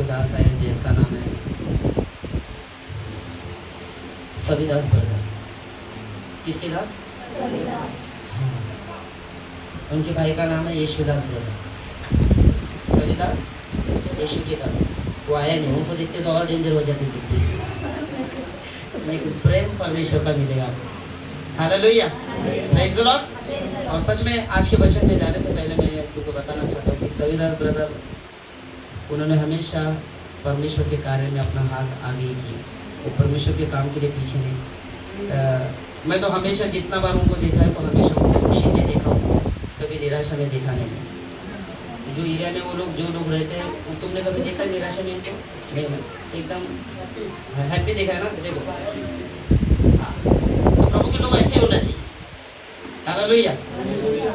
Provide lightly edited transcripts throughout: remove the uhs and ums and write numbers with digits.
दास आए जिनका नाम है सविदास ब्रदर। किसके दास? हाँ। उनके भाई का नाम है यशुदास ब्रदर। सविदास यशु के दास। वो आया नहीं, उनको देखते तो और डेंजर हो जाती थी, लेकिन प्रेम परमेश्वर का मिलेगा आपको। Hallelujah, praise the Lord. और सच में आज के वचन में जाने से पहले मैं तुमको बताना चाहता हूँ कि सविदास ब्रदर उन्होंने हमेशा परमेश्वर के कार्य में अपना हाथ आगे किया। वो परमेश्वर के काम के लिए पीछे नहीं। मैं तो हमेशा जितना बार उनको देखा है तो हमेशा उनको खुशी में देखा हूँ, कभी निराशा में देखा नहीं। जो एरिया में वो लोग जो लोग रहते हैं, तुमने कभी देखा निराशा में इनको? नहीं ना, एकदम हैप्पी देखा है ना। देखो हाँ, तो प्रभु के लोग ऐसे होना चाहिए। हालेलुया।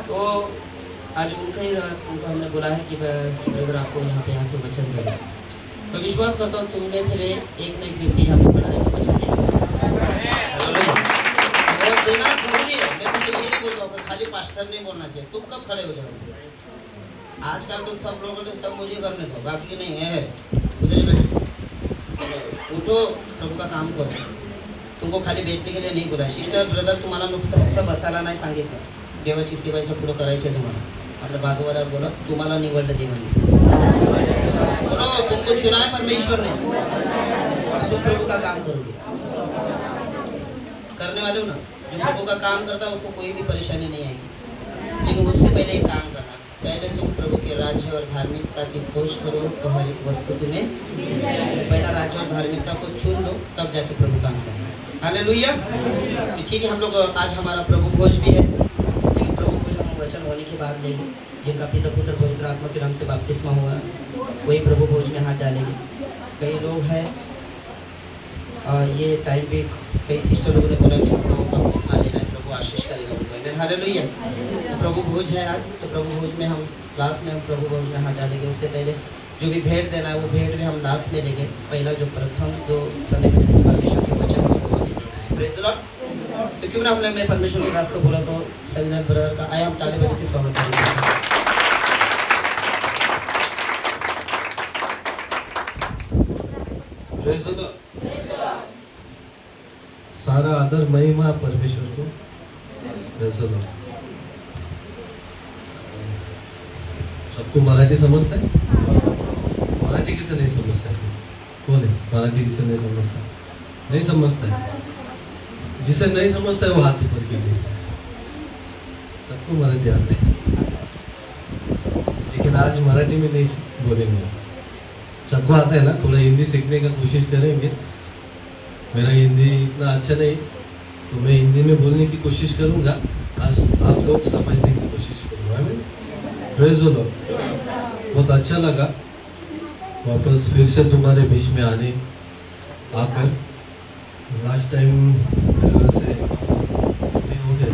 तो आज उनको हमने बोला है कि ब्रदर आपको यहाँ पे आके वचन देगा। मैं विश्वास करता हूँ तुम में से भी एक न एक व्यक्ति यहाँ पे खड़ा रहकर वचन देगा। और देना जरूरी है। मैं तुमसे ये नहीं बोलता हूँ खाली पास्टर नहीं बोलना चाहिए। तुम कब खड़े हो जाओगे? आजकल तो सब लोगों ने सब मुझे करने दो, बाकी नहीं है उधर ही बैठे। उठो, प्रभु का काम करो। तुमको खाली बैठने के लिए नहीं बोला। सिस्टर ब्रदर तुम्हाला नुकतं बसायला नाही सांगितलं, देवाची सेवाच्या पुढे करायचे तुम्हाला। आपल्या बाजूवाल्यावर बोला, तुम्हाला निवडलं देवाने। बोलो, तुमको चुना है परमेश्वर ने, तुम प्रभु का काम करोगे। करने वाले हो ना, जो प्रभु का काम करता है उसको कोई भी परेशानी नहीं आएगी। लेकिन उससे पहले एक काम करना, पहले तुम प्रभु के राज्य और धार्मिकता की खोज करो तो हर एक वस्तु तुम्हें पहला राज्य और धार्मिकता को चुन लो, तब जाके प्रभु काम करें। हालेलुया। तो ठीक है, हम लोग आज हमारा प्रभु भोज भी है, लेकिन प्रभु भोज हम वचन होने के बाद लेंगे। जिनका पिता पुत्र पवित्र आत्मा के नाम से बपतिस्मा हुआ वही प्रभु भोज में हाथ डालेंगे। कई लोग हैं ये टाइम पे कई सिस्टर लोगों ने बोला कि हमको बपतिस्मा लेना है, प्रभु आशीष करेगा उनको। हालेलुया। तो प्रभु भोज है आज, तो प्रभु भोज में हम लास्ट में हम प्रभु भोज में हाथ डालेंगे। उससे पहले जो भी भेंट देना है वो भेंट भी हम लास्ट में लेंगे। पहला जो प्रथम जो समय परमेश्वर के वचन को वो भी देना है। Praise the Lord. तो क्यों ना हमने मैं परमेश्वर के दास को बोला तो सविदास ब्रदर का आया हम ताली बजा के स्वागत करेंगे। Praise the Lord. सारा आदर महिमा परमेश्वर को। Praise the Lord. सबको मराठी समझता है? मराठी किसे नहीं समझता है? कौन है मराठी किसे नहीं समझता? नहीं समझता है? जिसे नहीं समझता है वो हाथ ऊपर कीजिए। सबको मराठी आते है, लेकिन आज मराठी में नहीं बोलेंगे। सबको आता है ना, थोड़ा हिंदी सीखने का कोशिश करेंगे। मेरा हिंदी इतना अच्छा नहीं, तो मैं हिंदी में बोलने की कोशिश करूंगा। आज आप लोग समझने की कोशिश करूंगा। Praise the Lord. बहुत अच्छा लगा वापस फिर से तुम्हारे बीच में आकर। लास्ट टाइम मेरे से हो गया।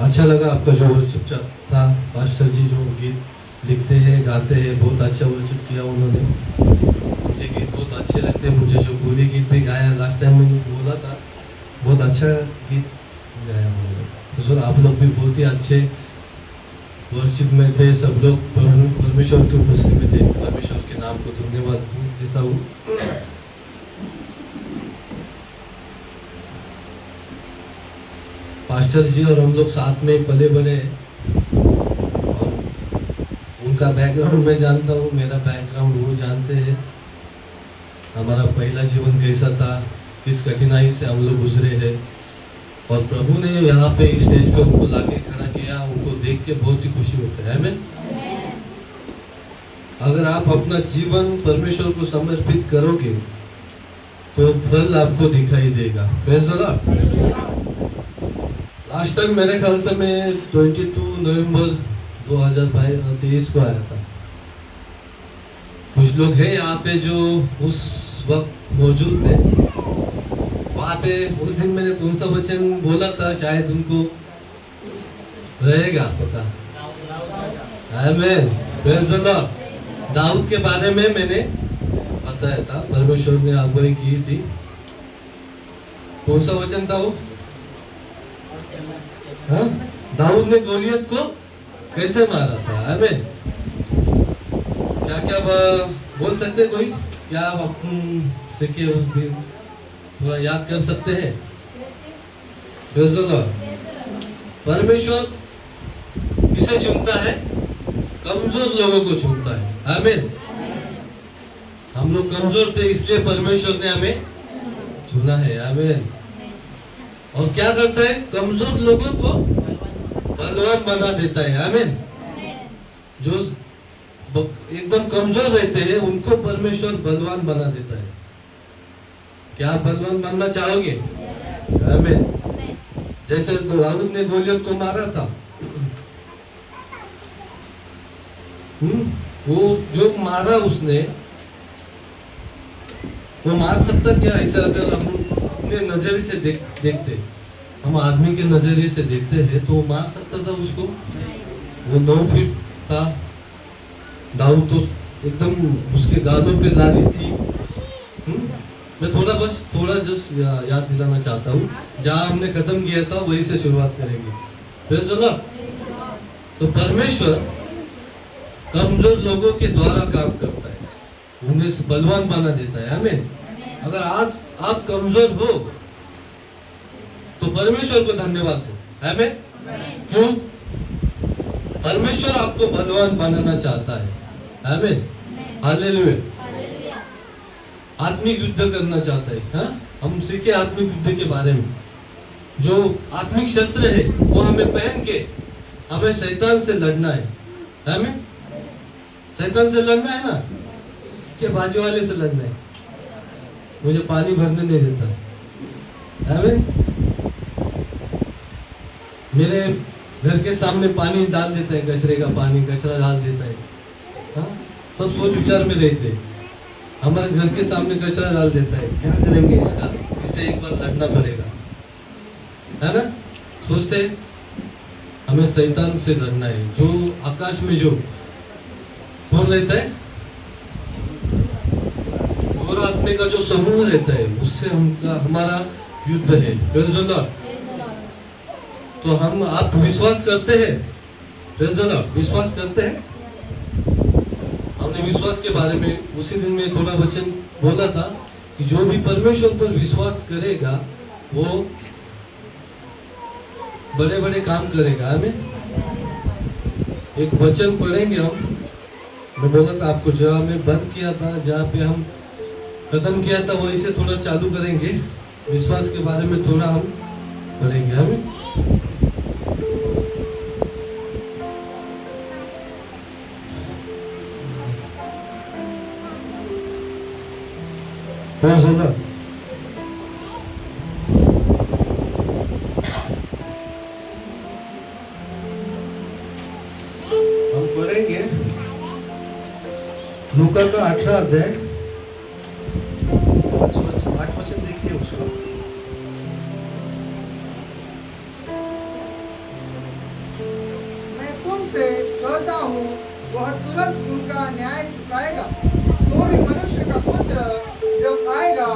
अच्छा लगा आपका जो वर्शिप था। पास्टर जी जो गीत लिखते हैं गाते हैं, बहुत अच्छा वर्शिप किया उन्होंने। मुझे गीत बहुत अच्छे लगते हैं। मुझे जो गोली गीत भी गाया लास्ट टाइम मैंने बोला था, बहुत अच्छा गीत गाया उन्होंने। आप लोग भी बहुत ही अच्छे वर्शिप में थे। सब लोग परमेश्वर की उपस्थिति में थे। परमेश्वर के नाम को धन्यवाद देता हूँ। पास्टर जी और हम लोग साथ में पले बड़े, और उनका बैकग्राउंड मैं जानता हूँ, मेरा बैकग्राउंड वो जानते हैं। हमारा पहला जीवन कैसा था, किस कठिनाई से हम लोग गुजरे हैं, और प्रभु ने यहाँ पे इस स्टेज पे उनको लाके खड़ा किया। उनको देख के बहुत ही खुशी होता है। आमीन। अगर आप अपना जीवन परमेश्वर को समर्पित करोगे तो फल आपको दिखाई देगा। Praise the Lord. Last time मेरे ख्याल से मैं 22 नवंबर 2023 को आया था। कुछ लोग हैं यहाँ पे जो उस वक्त मौजूद थे। वहाँ पे उस दिन मैंने कौन सा वचन बोला था, शायद उनको रहेगा पता। आमीन। Praise the Lord. दाऊद के बारे में मैंने बताया था, परमेश्वर ने अगुवाई की थी। कौन सा वचन था वो? हाँ, दाऊद ने गोलियत को कैसे मारा था। आमीन। अब बोल सकते हैं कोई क्या आप अपन सीखे उस दिन थोड़ा याद कर सकते हैं? Praise the Lord. परमेश्वर किसे चुनता है? कमजोर लोगों को चुनता है। आमीन। हम लोग कमजोर थे इसलिए परमेश्वर ने हमें चुना है। आमीन। और क्या करता है? कमजोर लोगों को बलवान बना देता है। आमीन। जो एकदम कमजोर रहते हैं उनको परमेश्वर बलवान बना देता है। क्या आप बलवान बनना चाहोगे? आमीन। जैसे दाऊद ने गोलियत को मारा था, वो जो मारा उसने, वो मार सकता क्या? ऐसा अगर हम अपने नजरिए से देखते, हम आदमी के नजरिए से देखते हैं तो वो मार सकता था उसको? वो 9 फीट था, दाऊद तो एकदम उसके गालों पे लाली थी। मैं थोड़ा जस्ट याद दिलाना चाहता हूँ, जहाँ हमने खत्म किया था वही से शुरुआत करेंगे। Praise the Lord. तो परमेश्वर कमजोर लोगों के द्वारा काम करता है, उन्हें बलवान बना देता है। आमीन। अगर आज आप कमजोर हो तो परमेश्वर को धन्यवाद दो। आमीन। क्यों? परमेश्वर आपको बलवान बनाना चाहता है। आमीन। हालेलुया। आत्मिक युद्ध करना चाहता है। हाँ, हम सीखे आत्मिक युद्ध के बारे में। जो आत्मिक शस्त्र है वो हमें पहन के हमें शैतान से लड़ना है। आमीन। शैतान से लड़ना है ना, कि बाजू वाले से लड़ना है? मुझे पानी भरने नहीं देता। आमीन। मेरे घर के सामने पानी डाल देता है, कचरे का पानी, कचरा डाल देता है। हाँ, सब सोच विचार में रहते हैं। हमारे घर के सामने कचरा डाल देता है, क्या करेंगे इसका? इससे एक बार लड़ना पड़ेगा, है ना? सोचते हैं हमें शैतान से लड़ना है। जो आकाश में जो कौन रहता है? और आत्मा का जो समूह रहता है उससे हमारा युद्ध है। Praise the Lord. तो हम आप विश्वास करते हैं? Praise the Lord. विश्वास करते हैं? हमने विश्वास के बारे में उसी दिन में थोड़ा वचन बोला था कि जो भी परमेश्वर पर विश्वास करेगा वो बड़े बड़े काम करेगा। आमीन। एक वचन पढ़ेंगे हम। मैं बोला था आपको, जहाँ मैं बंद किया था, जहाँ पे हम खत्म किया था, वही से थोड़ा चालू करेंगे। विश्वास के बारे में थोड़ा हम पढ़ेंगे। आमीन। Praise the Lord. हम पढ़ेंगे लूका का 18 अध्याय 8 वचन देखिए उसका। मैं तुमसे कहता हूँ, वह तुरंत उनका न्याय चुकाएगा। तो भी मनुष्य का पुत्र जब आएगा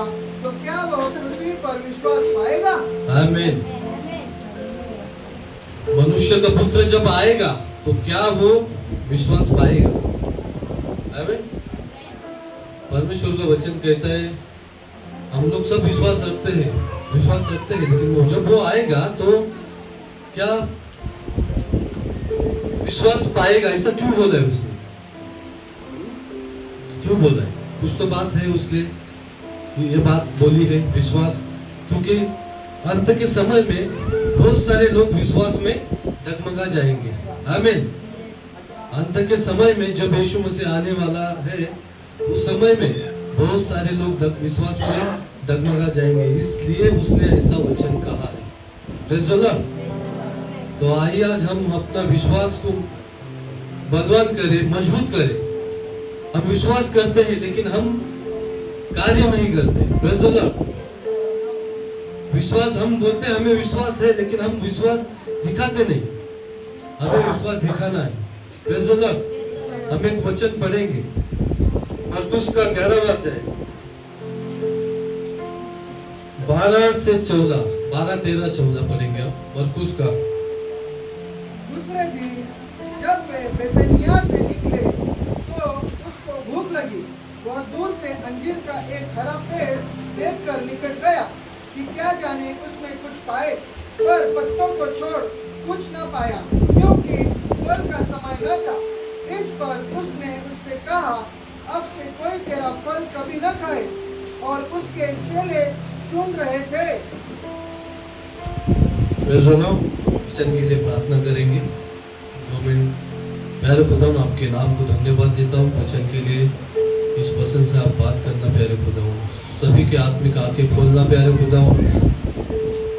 तो क्या वह पृथ्वी पर विश्वास पाएगा? आमीन। मनुष्य का पुत्र जब आएगा तो क्या वो विश्वास पाएगा? आमीन। परमेश्वर का वचन कहता है हम लोग सब विश्वास रखते हैं, लेकिन जब वो आएगा तो क्या विश्वास पाएगा? ऐसा क्यों बोला है उसने? क्यों बोला है? कुछ तो बात है उसने ये बात बोली है, विश्वास। क्योंकि अंत के समय में बहुत सारे लोग विश्वास में डगमगा जाएंगे। आमीन। अंत के समय में जब यीशु मसीह आने वाला है, उस समय में बहुत सारे लोग विश्वास में डगमगा जाएंगे, इसलिए उसने ऐसा वचन कहा है। Praise the Lord. तो आइए आज हम अपना विश्वास को बलवान करें, मजबूत करें। हम विश्वास करते हैं लेकिन हम कार्य नहीं करते। Praise the Lord. विश्वास हम बोलते हैं हमें विश्वास है, लेकिन हम विश्वास दिखाते नहीं। हमें विश्वास दिखाना है। Praise the Lord. हम एक वचन पढ़ेंगे मरकुस का 11वां अध्याय 12 से 14, 12, 13, 14 पढ़ेंगे हम मरकुस का। दूसरे दिन जब वे बेतनिया से निकले तो उसको पाए, पर पत्तों को छोड़ कुछ न पाया, क्योंकि फल का समय न था। इस पर उसने उससे कहा, अब से कोई तेरा फल कभी न खाए। और उसके चेले सुन रहे थे। सुनो, वचन के लिए प्रार्थना करेंगे 2 मिनट। प्यारे खुदावन, आपके नाम को धन्यवाद देता हूँ वचन के लिए। इस वचन से आप बात करना प्यारे खुदावन, सभी के आत्मिक आंखें खोलना प्यारे खुदावन।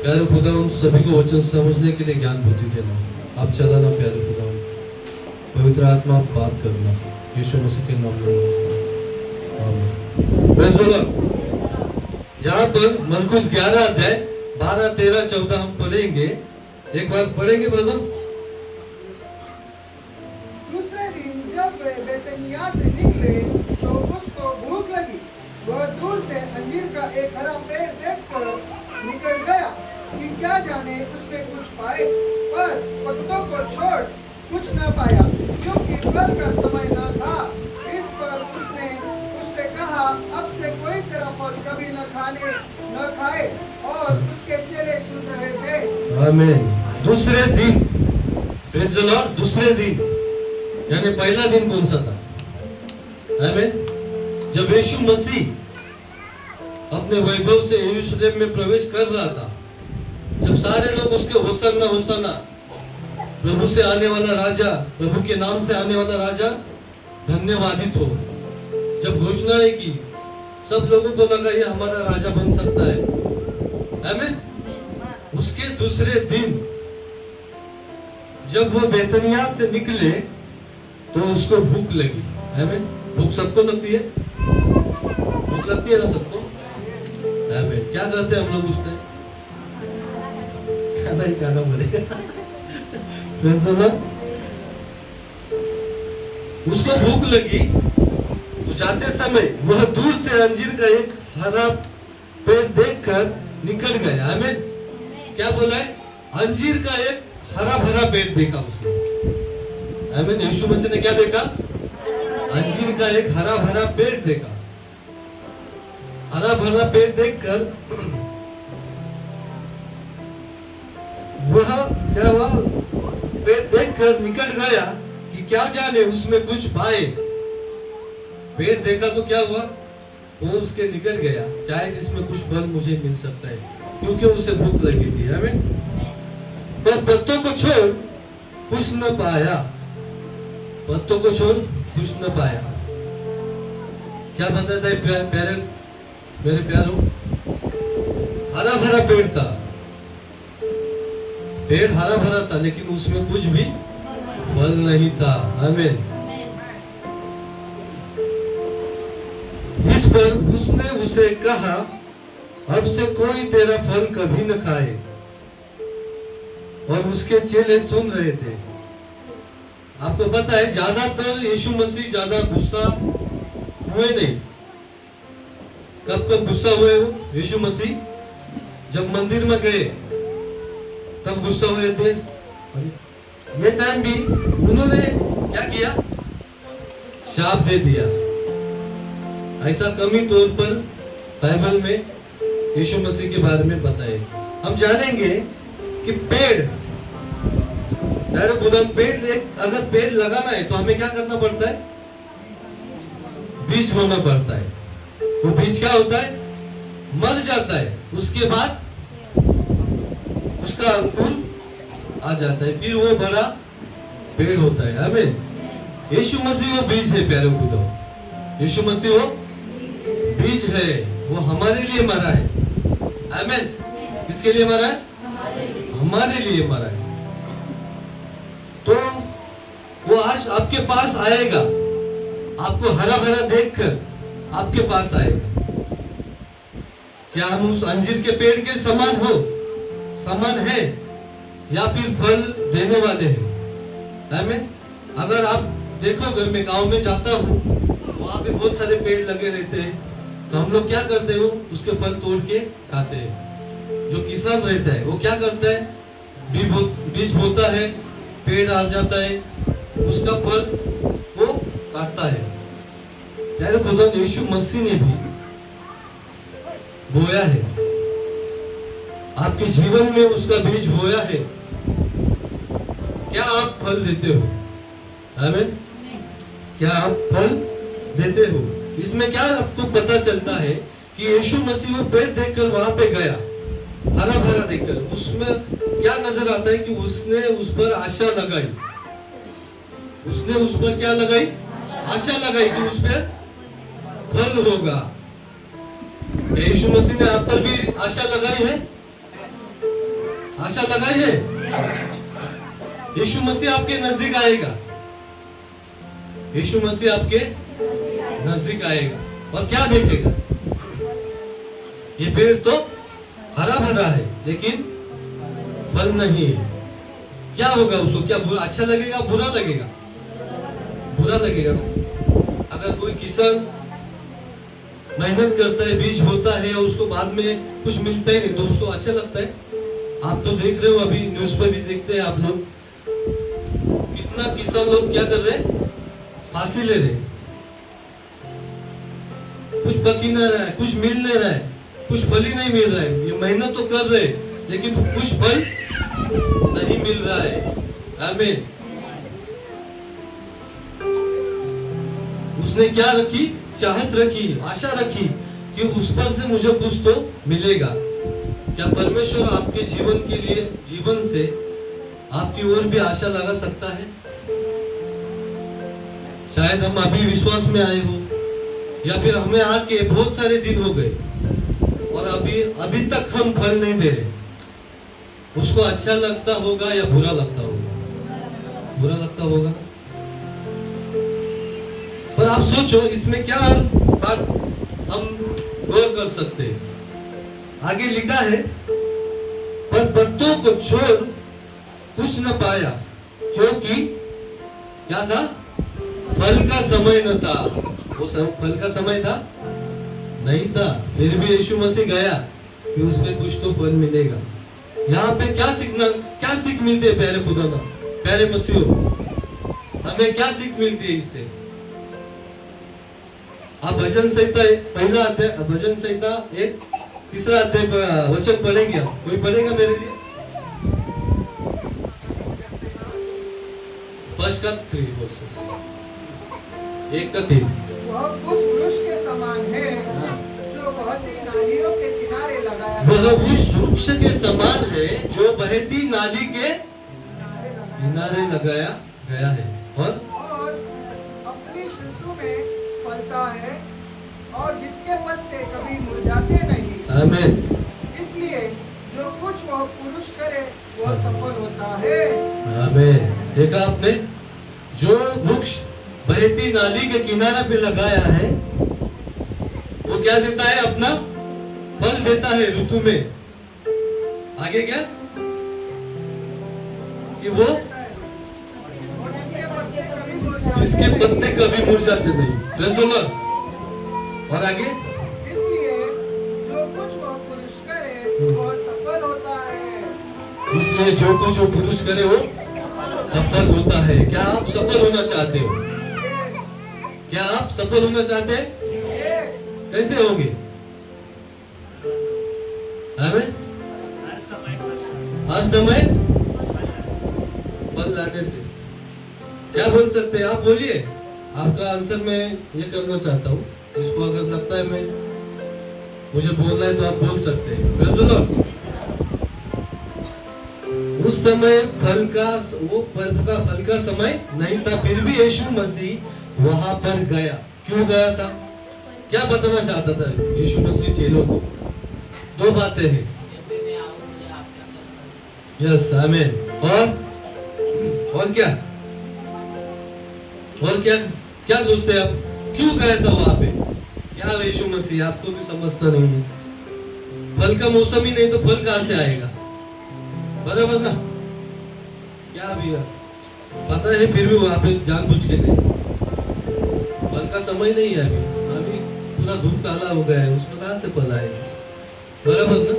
प्यारे खुदावन, सभी को वचन समझने के लिए ज्ञान बुद्धि देना, आप चलाना प्यारे खुदावन। पवित्र आत्मा आप बात करना, यीशु मसीह के नाम में आमीन। यहाँ पर मरकुस 11 अध्याय 12, 13, 14 हम पढ़ेंगे। एक बार पढ़ेंगे ब्रदर। दूसरे दिन जब वे बेतनिया से निकले तो उसको भूख लगी। वह दूर से अंजीर का एक हरा पेड़ देखकर निकल गया कि क्या जाने उसमें कुछ पाए, पर पत्तों को छोड़ कुछ न पाया, क्योंकि फल का समय न था। इस पर उसने उससे कहा, अब से कोई तेरा फल कभी न खाए। और उसके चेले सुन रहे थे। आमीन। दूसरे दिन, प्रेज़ द लॉर्ड, दूसरे दिन यानी पहला दिन कौन सा था? आमीन। जब यीशु मसीह अपने वैभव से यरूशलेम में प्रवेश कर रहा था, जब सारे लोग उसके होसन्ना होसन्ना, प्रभु से आने वाला राजा, प्रभु के नाम से आने वाला राजा धन्यवादित हो, जब घोषणाएं की, सब लोगों को लगा ये हमारा राजा बन सकता है। आमीन। उसके दूसरे दिन जब वो बेतनिया से निकले तो उसको भूख लगी। आमीन। भूख सबको लगती है, भूख लगती है ना सबको। आमीन। क्या करते हैं हम लोग? उसने खाना ही खाना पड़ेगा। उसको भूख लगी तो जाते समय वह दूर से अंजीर का एक हरा पेड़ देखकर निकल गया। आमीन। क्या बोला है? अंजीर का एक हरा भरा पेड़ देखा उसने। आमीन। यीशु मसीह ने क्या देखा? अंजीर का एक हरा भरा पेड़ देखा। हरा भरा पेड़ देखकर वह क्या हुआ? पेड़ देखकर निकल गया कि क्या जाने उसमें कुछ पाए। पेड़ देखा तो क्या हुआ? वो उसके निकल गया, शायद इसमें कुछ फल मुझे मिल सकता है, क्योंकि उसे भूख लगी थी। आमीन। पर पत्तों को छोड़ कुछ न पाया। पत्तों को छोड़ कुछ न पाया। क्या बताता है प्यारे मेरे प्यारों? हरा भरा पेड़ था, पेड़ हरा भरा था, लेकिन उसमें कुछ भी फल नहीं था। आमीन। इस पर उसने उसे कहा, अब से कोई तेरा फल कभी न खाए। और उसके चेले सुन रहे थे। आपको पता है, ज्यादातर यीशु मसीह ज्यादा गुस्सा हुए नहीं। कब कब गुस्सा हुए वो यीशु मसीह? जब मंदिर में गए तब गुस्सा हुए थे। ये टाइम भी उन्होंने क्या किया? शाप दे दिया। ऐसा कमी तौर पर बाइबल में यीशु मसीह के बारे में बताए। हम जानेंगे कि पेड़ अगर पेड़ लगाना है तो हमें क्या करना पड़ता है? बीज बोना पड़ता है। वो बीज क्या होता है? मर जाता है, उसके बाद उसका अंकुर आ जाता है, फिर वो बड़ा पेड़ होता है। आमीन। यीशु मसीह वो बीज है प्यारे खुदा। यीशु मसीह वो बीज है, वो हमारे लिए मरा है। आमीन। किसके लिए मरा है? हमारे लिए मरा है। तो वो आज आपके पास आएगा, आपको हरा भरा देखकर आपके पास आएगा। क्या हम उस अंजीर के पेड़ के समान है या फिर फल देने वाले हैं? आमीन। अगर आप देखोगे, मैं गांव में जाता हूँ, वहां पे बहुत सारे पेड़ लगे रहते हैं, तो हम लोग क्या करते हैं? उसके फल तोड़ के खाते हैं। जो किसान रहता है वो क्या करता है? बीज बोता है, पेड़ आ जाता है, उसका फल वो काटता है। यार खुदा यीशु मसीह ने भी बोया है। आपके जीवन में उसका बीज बोया है, क्या आप फल देते हो? आमीन। क्या आप फल देते हो? इसमें क्या आपको पता चलता है कि यीशु मसीह वो पेड़ देखकर वहां पे गया, हरा भरा देखकर, उसमें क्या नजर आता है कि उसने उस पर आशा लगाई। उसने उस पर क्या लगाई? आशा लगाई कि उस पर फल होगा। क्या यीशु मसीह ने आप पर भी आशा लगाई है? आशा लगाई है? यीशु मसीह आपके नजदीक आएगा। यीशु मसीह आपके नजदीक आएगा और क्या देखेगा? ये पेड़ तो हरा भरा है लेकिन फल नहीं है। क्या होगा उसको? क्या बुरा, अच्छा लगेगा, बुरा लगेगा? बुरा लगेगा ना। अगर कोई किसान मेहनत करता है, बीज होता है और उसको बाद में कुछ मिलता ही नहीं तो उसको अच्छा लगता है? आप तो देख रहे हो, अभी न्यूज पे भी देखते हैं आप लोग, कितना किसान लोग क्या कर रहे हैं? फांसी ले रहे। कुछ पक ही नहीं रहा है, कुछ मिल नहीं रहा है, कुछ फल ही नहीं मिल रहा है। ये मेहनत तो कर रहे लेकिन कुछ फल नहीं मिल रहा है। आमीन। उसने क्या रखी? चाहत रखी, आशा रखी कि उस पर से मुझे कुछ तो मिलेगा। क्या परमेश्वर आपके जीवन के लिए, जीवन से आपकी ओर भी आशा लगा सकता है? शायद हम अभी विश्वास में आए हो या फिर हमें आके बहुत सारे दिन हो गए और अभी तक हम फल नहीं दे रहे। उसको अच्छा लगता होगा या बुरा लगता होगा? बुरा लगता होगा। पर आप सोचो इसमें क्या बात हम गौर कर सकते हैं। आगे लिखा है, पर पत्तों को छोड़ कुछ न पाया क्योंकि क्या था? फल का समय न था। वो फल का समय था? नहीं था। फिर भी यीशु मसीह गया कि उसमें कुछ तो फल मिलेगा। यहाँ पे क्या सीख मिलती है प्यारे खुदा ना, प्यारे मसीह, हमें क्या सीख मिलती है इससे? आप भजन संहिता पहला अध्याय, भजन संहिता 1 तीसरा अध्याय वचन पढ़ेंगे? कोई पढ़ेगा मेरे लिए? फर्स्ट का 3 1 का 3। वह उस वृक्ष के समान है जो बहती नालियों के किनारे लगाया। वह उस वृक्ष के समान है जो बहती नाली के किनारे लगाया गया है और अपनी ऋतु में फलता है और जिसके पत्ते कभी मुरझाते नहीं। आमीन। इसलिए जो कुछ वह पुरुष करे वह सफल होता है। आमीन। देखा आपने? जो वृक्ष बहती नाली के किनारे पे लगाया है वो क्या देता है? अपना फल देता है ऋतु में। आगे क्या? कि वो जिसके पत्ते कभी मुरझाते नहीं। और आगे? इसलिए जो कुछ वह पुरुष करे वह सफल होता है। इसलिए जो कुछ वो पुरुष करे वो सफल होता है। क्या आप सफल होना चाहते हो? क्या आप सफल होना चाहते हैं? कैसे होंगे? आमीन। हर समय फल लाने से। क्या बोल सकते हैं आप? बोलिए। आपका आंसर मैं ये करना चाहता हूँ। जिसको अगर लगता है मैं मुझे बोलना है तो आप बोल सकते हैं। उस समय फल का समय नहीं था, फिर भी यीशु मसीह वहां पर गया। क्यों गया था? क्या बताना चाहता था यीशु मसीह चेलों को? 2 बातें हैं। यस, आमीन। और क्या? और क्या सोचते हैं आप? क्यों गया था वहां पे? क्या यीशु मसीह आपको भी समझता नहीं है? फल का मौसम ही नहीं तो फल कहां से आएगा? बराबर ना? क्या भैया पता है, फिर भी वहां पे जानबूझ के नहीं। फल का समय नहीं है अभी पूरा धूप काला हो गया है, उसमें कहां से फल आएगा? बराबर ना?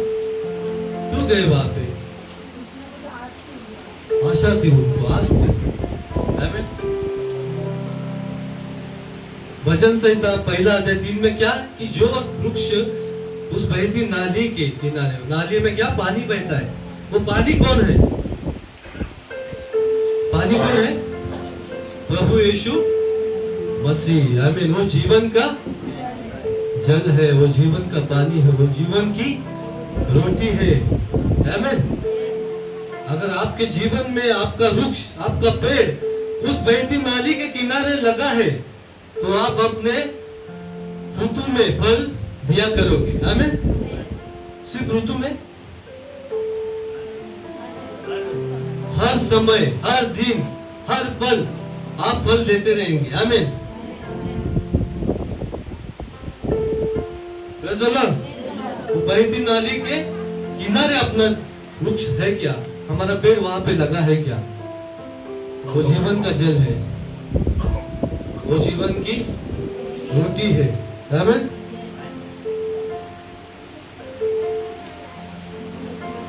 क्यों गए वहां पे? आशा थी उनको, आस थी। आमीन। भजन संहिता 1 अध्याय 3 में क्या कि जो वृक्ष उस बहती नाली के किनारे, नाली में क्या पानी बहता है, वो पानी कौन है? पानी कौन है? प्रभु यीशु मसीह। आमीन। वो जीवन का जल है, वो जीवन का पानी है, वो जीवन की रोटी है। आमीन। अगर आपके जीवन में आपका वृक्ष, आपका पेड़ उस बहती नाली के किनारे लगा है तो आप अपने ऋतु में फल दिया करोगे। आमीन। सिर्फ ऋतु में, हर समय, हर दिन, हर पल आप फल देते रहेंगे। आमीन। वो बहती नाली के किनारे अपना वृक्ष है क्या? हमारा पेड़ वहां पे लगा है क्या? वो जीवन का जल है, वो जीवन की रोटी है। आमीन।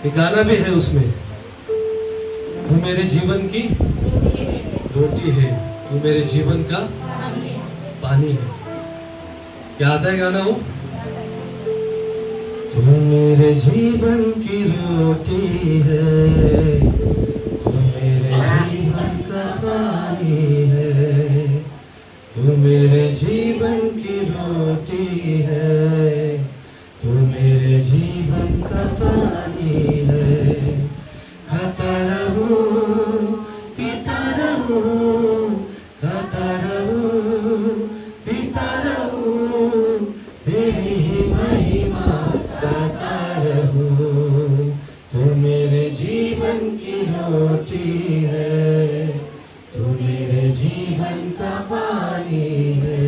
एक गाना भी है उसमें, तू मेरे जीवन की रोटी है, तू मेरे जीवन का पानी है। क्या आता है गाना वो? तू मेरे जीवन की रोटी है, तू मेरे जीवन का पानी है, तू मेरे जीवन की रोटी है, तू मेरे जीवन का पानी है। खाता रहूं, पीता रहूं, खाता रहूं, पीता रहूं, तेरी ही महिमा गाता रहूं। तू मेरे जीवन की रोटी है, तू मेरे जीवन का पानी है,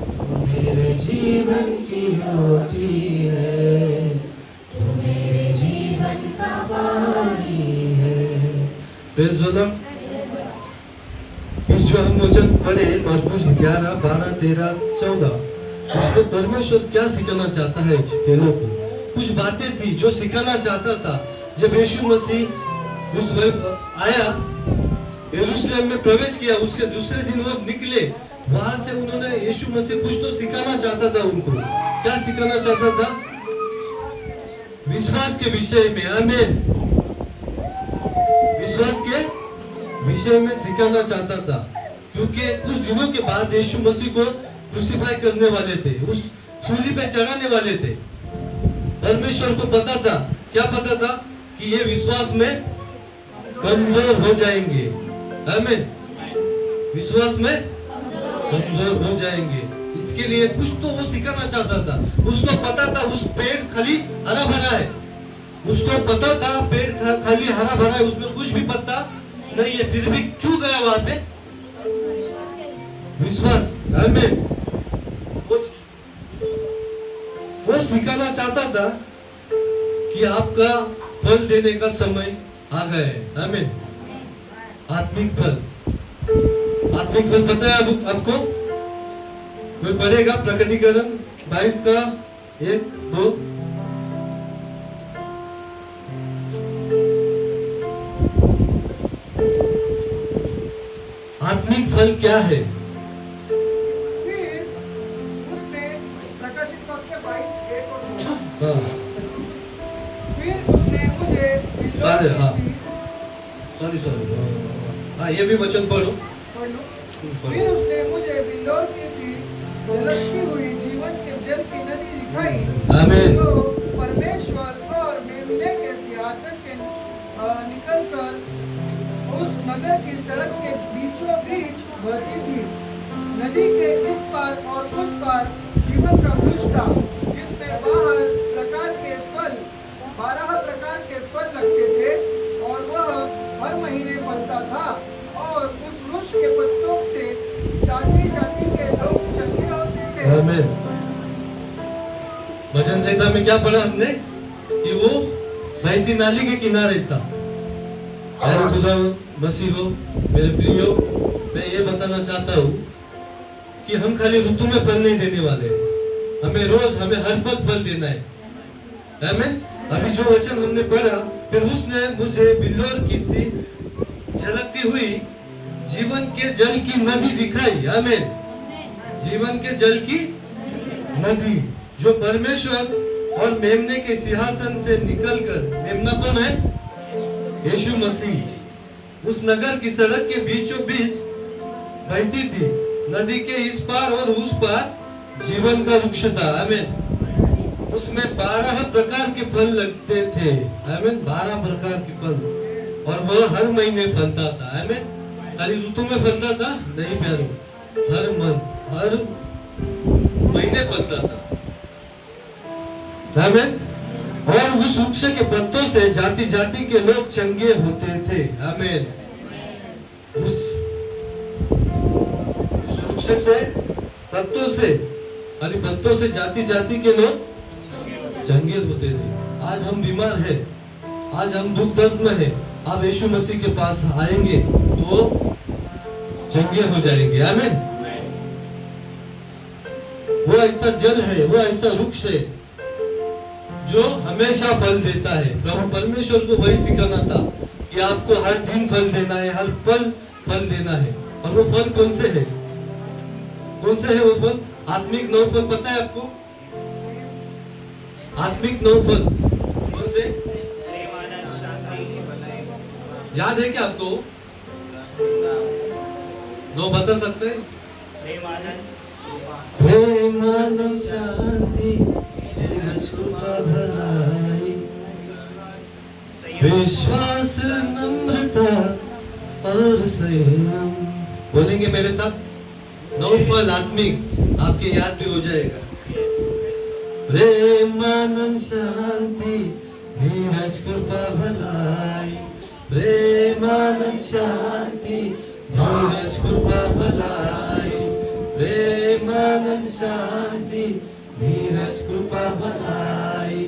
तू मेरे जीवन की रोटी है, तू मेरे जीवन का पानी है। Praise the Lord. इस जो हम वचन पढ़े मजबूर 11, 12, 13, 14, उसमें परमेश्वर क्या सिखाना चाहता है चेलों को? कुछ बातें थी जो सिखाना चाहता था। जब यीशु मसीह उस आया, यरूशलेम में प्रवेश किया, उसके दूसरे दिन वो निकले, वहां से उन्होंने यीशु मसीह कुछ तो सिखाना चाहता था उनको। क्या सिखाना चाहता था? विश्वास के विषय में। आमीन। विश्वास के विषय में सिखाना चाहता था, क्योंकि कुछ दिनों के बाद यीशु मसीह को क्रूसिफाई करने वाले थे, उस सूली पे चढ़ाने वाले थे। परमेश्वर को पता था, क्या पता था? कि ये विश्वास में कमजोर हो जाएंगे। आमीन। विश्वास में कमजोर हो जाएंगे, इसके लिए कुछ तो वो सिखाना चाहता था। उसको पता था उस पेड़ खाली हरा भरा है, उसको पता था पेड़ खाली हरा भरा है, उसमें कुछ भी पत्ता नहीं है, फिर भी क्यों गया वहां पे? विश्वास। आमीन। वो सिखाना चाहता था कि आपका फल देने का समय आ गया है। आमीन। आत्मिक फल, आत्मिक फल पता है आपको? कोई पढ़ेगा प्रकटीकरण 22 का 1, 2? आत्मिक फल क्या है? फिर उसने प्रकाशित वाक्य 22, 1 और 2। हाँ। फिर उसने मुझे सारे, हाँ, सॉरी, हाँ, ये भी वचन पढ़ो। फिर उसने मुझे बिल्लोर की सी झलकती हुई जीवन के जल की नदी दिखाई, आमीन। जो परमेश्वर और मेमने के सिंहासन से निकलकर उस नगर की सड़क के बीचों बीच बहती थी। नदी के इस पार और उस पार जीवन का वृक्ष था, जिसमें 12 प्रकार के फल लगते थे, और वह हर महीने फलता था, और उस वृक्ष के पत्तों से जाति जाति के लोग चलते होते थे। आमीन। वचन संहिता में क्या पढ़ा हमने? कि वो बहती नाली के किनारे था। अरे खुदा मसीह हो, मेरे प्रियो, मैं ये बताना चाहता हूँ कि हम खाली ऋतु में फल नहीं देने वाले हैं, हमें रोज, हमें हर पल फल देना है। आमीन। अभी जो वचन हमने पढ़ा, फिर उसने मुझे बिल्लोर की सी झलकती हुई जीवन के जल की नदी दिखाई। आमीन। जीवन के जल की नदी। जो परमेश्वर और मेमने के सिंहासन से निकलकर, मेमना कौन है? यीशु मसीह, उस नगर की सड़क के बीचों बीच बहती थी। नदी के इस पार और उस पार जीवन का वृक्ष था। आमीन। उसमें 12 प्रकार के फल लगते थे। आमीन। 12 प्रकार के फल, और वह हर महीने फलता था। आमीन। खाली ऋतु में फलता था नहीं प्यारो, हर महीने फलता था। आमीन। और उस वृक्ष के पत्तों से जाति जाति के लोग चंगे होते थे। आमीन। उस वृक्ष से, पत्तों से, खाली पत्तों से जाति जाति के लोग चंगे होते थे। आज हम बीमार हैं, आज हम दुख दर्द में हैं, आप यीशु मसीह के पास आएंगे तो चंगे हो जाएंगे। आमीन। वो ऐसा जल है, वो ऐसा वृक्ष है जो हमेशा फल देता है। प्रभु परमेश्वर को वही सिखाना था कि आपको हर दिन फल देना है, हर पल फल देना है। और वो फल कौन से है? कौन से है वो फल? आत्मिक 9 फल पता है आपको? आत्मिक 9 फल कौन से? याद है क्या आपको? 9 बता सकते हैं? प्रेम, आनंद, शांति, धीरज, कृपा, भलाई, विश्वास, नम्रता और संयम। बोलेंगे मेरे साथ? 9 फल आत्मिक, आपके याद भी हो जाएगा। प्रेम, आनंद, शांति, धीरज, कृपा, भलाई, प्रेम, आनंद, शांति, धीरज, कृपा, भलाई, प्रेम, आनंद, शांति, धीरज, कृपा, भलाई,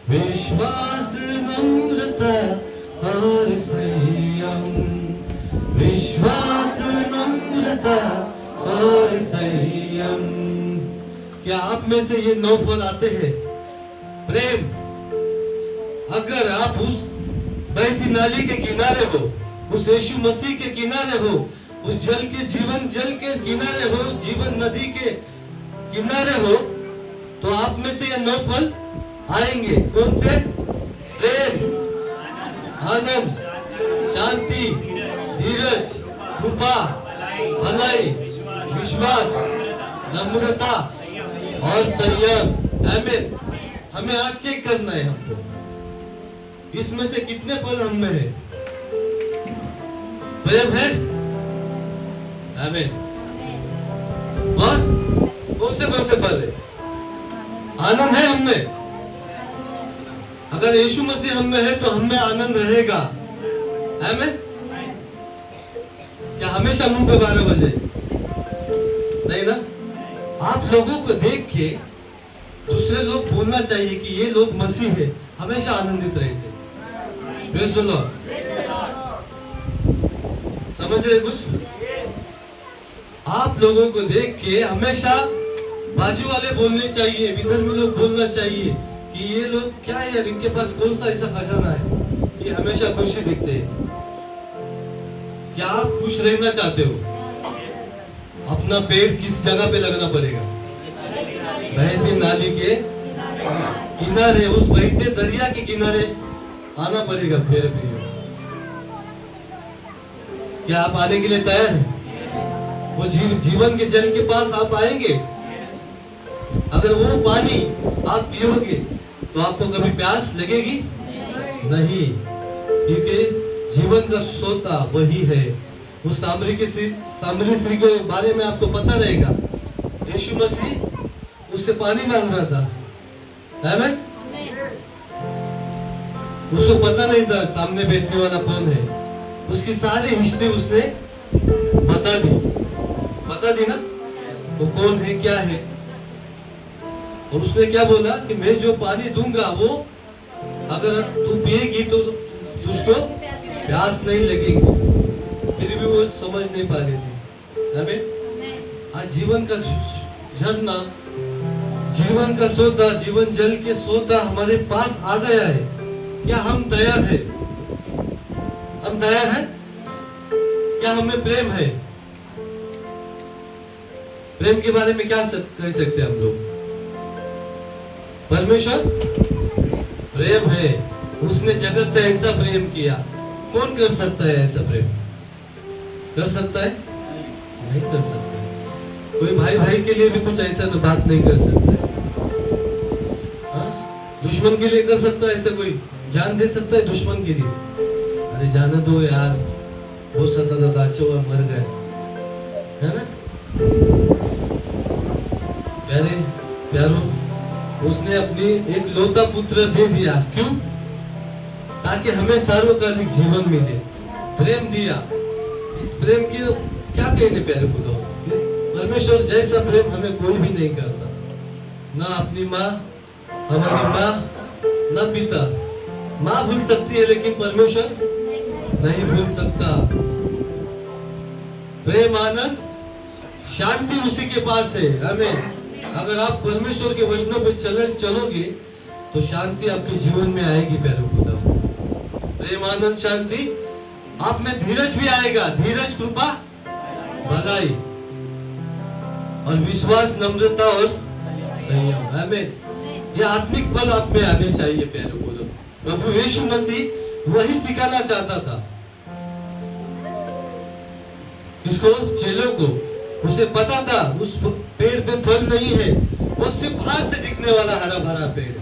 विश्वास, नम्रता और संयम, विश्वास, नम्रता और संयम। क्या आप में से ये 9 फल आते हैं? प्रेम, अगर आप उस बहती नाली के किनारे हो, उस यीशु मसीह के किनारे हो, उस जल के जीवन जल के किनारे हो, जीवन नदी के किनारे हो, तो आप में से ये 9 फल आएंगे। कौन से? प्रेम, आनंद, शांति, धीरज, कृपा, भलाई, विश्वास, नम्रता और संयम। आमीन। हमें आज चेक करना है हमको, इसमें से कितने फल हम में है? प्रेम है? आमीन। और कौन से फल है? आनंद है हम में। अगर यीशु मसीह हम में है तो हम में आनंद रहेगा। आमीन। क्या हमेशा मुंह पे 12 बजे? नहीं ना। आप लोगों को देख के दूसरे लोग बोलना चाहिए कि ये लोग मसीह है, हमेशा आनंदित रहते। Praise the Lord. समझ रहे कुछ? आप लोगों को देख के हमेशा बाजू वाले बोलने चाहिए, विधर्मी लोग बोलना चाहिए कि ये लोग क्या है यार, इनके पास कौन सा ऐसा खजाना है, ये हमेशा खुशी दिखते हैं। क्या आप खुश रहना चाहते हो? अपना पैर किस जगह पे लगना पड़ेगा? बहती नाली के किनारे, उस बहते दरिया के किनारे आना पड़ेगा। फिर भी क्या आप आने के लिए तैयार हैं? वो जीवन के जल के पास आप आएंगे? अगर वो पानी आप पियोगे तो आपको कभी प्यास लगेगी नहीं, क्योंकि जीवन का सोता वही है। उस सामरी स्त्री के बारे में आपको पता रहेगा। यीशु मसीह उससे पानी मांग रहा था। आमीन। उसको पता नहीं था सामने बैठने वाला कौन है। उसकी सारी हिस्ट्री उसने बता दी ना, वो कौन है, क्या है। और उसने क्या बोला कि मैं जो पानी दूंगा वो अगर तू पिएगी तो उसको प्यास नहीं लगेगी। फिर भी वो समझ नहीं पा रही थी। आमीन। आज जीवन का झरना, जीवन का सोता, जीवन जल के सोता हमारे पास आ गया है। क्या हम तैयार हैं? हम तैयार हैं? क्या हमें प्रेम है? प्रेम के बारे में क्या कह सकते हैं हम लोग? परमेश्वर प्रेम है, उसने जगत से ऐसा प्रेम किया। कौन कर सकता है ऐसा प्रेम? कर सकता है? नहीं कर सकता है। कोई भाई भाई के लिए भी कुछ ऐसा तो बात नहीं कर सकता है। हाँ? दुश्मन के लिए कर सकता है ऐसा? कोई जान दे सकता है दुश्मन के लिए? अरे जाने दो यार, वो सता था हुआ मर गए, है ना? प्यारे प्यारो, उसने अपनी एक लौता पुत्र दे दिया। क्यों? ताकि हमें सारों का अधिक जीवन मिले। प्रेम दिया। इस प्रेम की क्या कहने प्यारे खुदा, परमेश्वर जैसा प्रेम हमें कोई भी नहीं करता। ना अपनी माँ, हमारी माँ, ना पिता। माँ भूल सकती है लेकिन परमेश्वर नहीं भूल सकता। प्रेम, आनंद, शांति उसी के पास है। हमें अगर आप परमेश्वर के वचनों पे चलोगे तो शांति आपके जीवन में आएगी प्यारे खुदा। प्रेम, आनंद, शांति, आप में धीरज भी आएगा। धीरज, कृपा, भलाई और विश्वास, नम्रता और संयम। हमें यह आत्मिक फल आप में आने चाहिए प्यारे खुदा। प्रभु यीशु मसीह वही सिखाना चाहता था। किसको? चेलों को। उसे पता था उस पेड़ पे फल नहीं है, वो सिर्फ बाहर से दिखने वाला हरा भरा पेड़।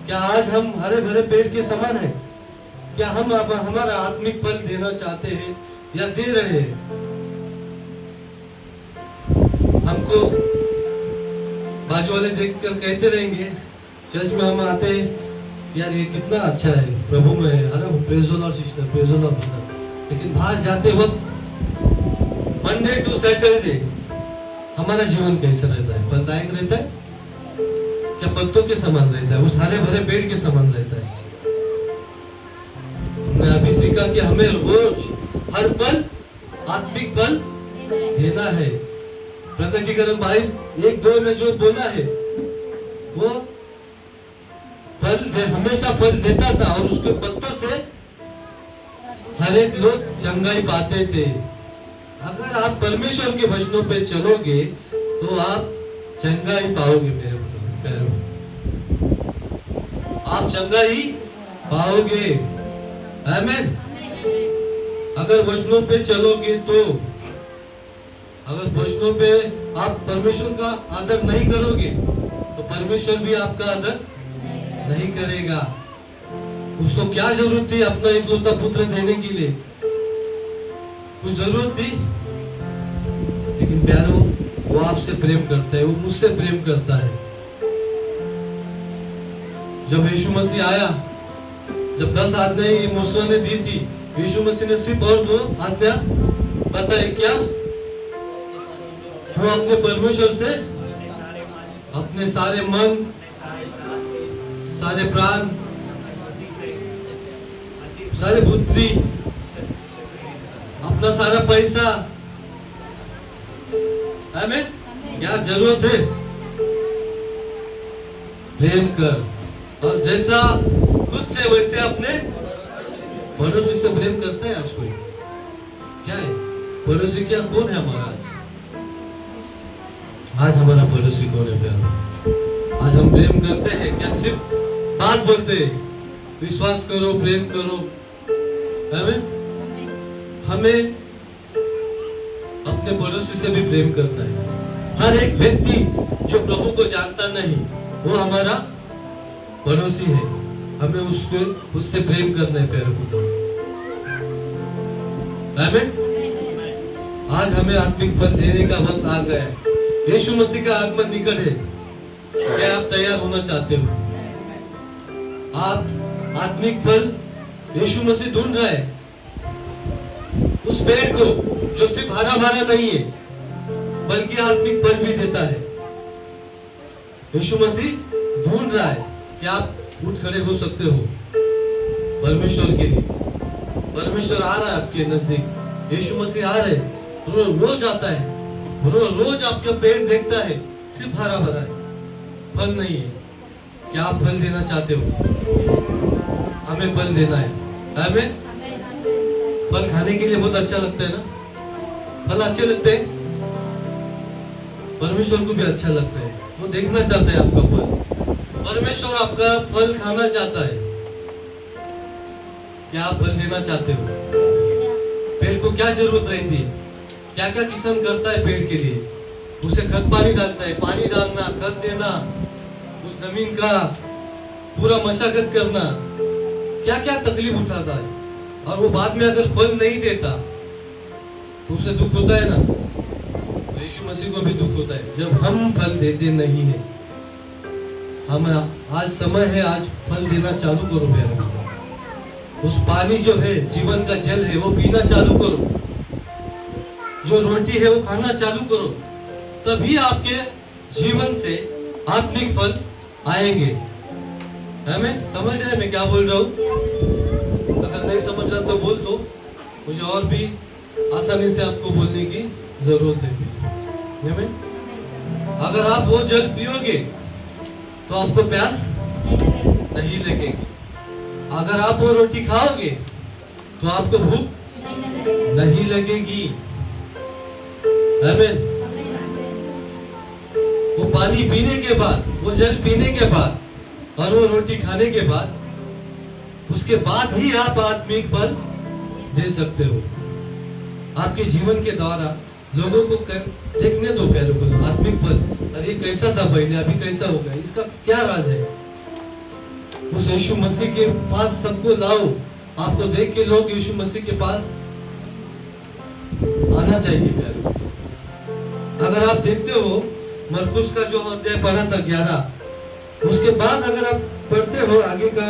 क्या आज हम हरे भरे पेड़ के समान हैं? क्या हम हमारा आत्मिक फल देना चाहते हैं या दे रहे हैं? हमको बाजू वाले देखकर कहते रहेंगे, चर्च में हम आते हैं, यार ये कितना अच्छा है, प्रभु में है ना, praise the Lord sister, praise the Lord brother. लेकिन बाहर जाते वक्त मंडे टू सैटरडे हमारा जीवन कैसा रहता है? फलदायक रहता है? क्या पत्तों के समान रहता है? उस हरे भरे पेड़ के समान रहता है? हमने अभी सीखा कि हमें रोज हर पल आत्मिक फल देना है। प्रकटीकरण 22:1-2 में जो बोला है वो हमेशा फल देता था और उसके पत्तों से हर एक लोग चंगाई पाते थे। अगर आप परमेश्वर के वचनों पे चलोगे तो आप चंगाई पाओगे मेरे प्यारे, आप चंगाई पाओगे। आमीन। अगर वचनों पे चलोगे तो, अगर वचनों पे आप परमेश्वर का आदर नहीं करोगे तो परमेश्वर भी आपका आदर नहीं करेगा। उसको क्या जरूरत थी अपना इकलौता पुत्र देने के लिए? कुछ जरूरत थी? लेकिन प्यारो, वो आपसे प्रेम करता है, वो मुझसे प्रेम करता है। जब यीशु मसीह आया, जब 10 आज्ञाएं मूसा ने दी थी, यीशु मसीह ने सिर्फ और 2 आज्ञा बताए। क्या? वो अपने परमेश्वर से अपने सारे मन, सारे प्राण, सारी बुद्धि, अपना सारा पैसा, आमीन, क्या जरूरत है? प्रेम कर। और जैसा खुद से वैसे अपने पड़ोसी से प्रेम करता है आज कोई? क्या है पड़ोसी? क्या कौन है हमारा आज? आज हमारा पड़ोसी कौन है प्यारो? आज हम प्रेम करते हैं क्या? सिर्फ बात बोलते हैं, विश्वास करो, प्रेम करो, आमीन। हमें अपने पड़ोसी से भी प्रेम करना है। हर एक व्यक्ति जो प्रभु को जानता नहीं वो हमारा पड़ोसी है। हमें उससे प्रेम करना है प्यारे खुदा। आमीन। आज हमें आत्मिक फल देने का वक्त आ गया है। यीशु मसीह का आगमन निकट है। क्या आप तैयार होना चाहते हो? आप आत्मिक फल यीशु मसीह ढूंढ रहा है, उस पेड़ को जो सिर्फ हरा भरा नहीं है बल्कि आत्मिक फल भी देता है। यीशु मसीह ढूंढ रहा है कि आप उठ खड़े हो सकते हो परमेश्वर के लिए। परमेश्वर आ रहा है आपके नजदीक। यीशु मसीह आ रहे, रोज आता है, रोज आपका पेड़ देखता है, सिर्फ हरा भरा है, फल नहीं है। क्या आप फल देना चाहते हो? हमें फल देना है। आमीन। फल खाने के लिए बहुत अच्छा लगता है ना? फल अच्छे लगते हैं, परमेश्वर को भी अच्छा लगता है। वो देखना चाहता है आपका फल। परमेश्वर आपका फल खाना चाहता है। क्या आप फल देना चाहते हो? पेड़ को क्या जरूरत रहती है? क्या क्या किसान करता है पेड़ के लिए? उसे खत पानी डालता है, पानी डालना, खत देना, उस जमीन का पूरा मशागत करना, क्या क्या तकलीफ उठाता है। और वो बाद में अगर फल नहीं देता तो उसे दुख होता है ना। तो यीशु मसीह को भी दुख होता है जब हम फल देते नहीं है। हम आज समय है, आज फल देना चालू करो प्यारे। उस पानी जो है, जीवन का जल है, वो पीना चालू करो। जो रोटी है वो खाना चालू करो, तभी आपके जीवन से आत्मिक फल आएंगे। हमें समझ रहे मैं क्या बोल रहा हूँ? अगर नहीं समझ रहा तो बोल दो, मुझे और भी आसानी से आपको बोलने की जरूरत है। हमें अगर आप वो जल पियोगे तो आपको प्यास नहीं लगेगी। अगर आप वो रोटी खाओगे तो आपको भूख नहीं लगेगी। आमीन। वो पानी पीने के बाद, वो जल पीने के बाद और वो रोटी खाने के बाद, उसके बाद ही आप आत्मिक फल दे सकते हो। आपके जीवन के द्वारा लोगों को देखने दो प्यारे को आत्मिक फल। अरे कैसा था पहले, अभी कैसा होगा, इसका क्या राज है? उस यीशु मसीह के पास सबको लाओ। आपको देख के लोग यीशु मसीह के पास आना चाहिए प्यारे। अगर आप देखते हो मरकुस का जो अध्याय पढ़ा था 11, उसके बाद अगर आप पढ़ते हो आगे का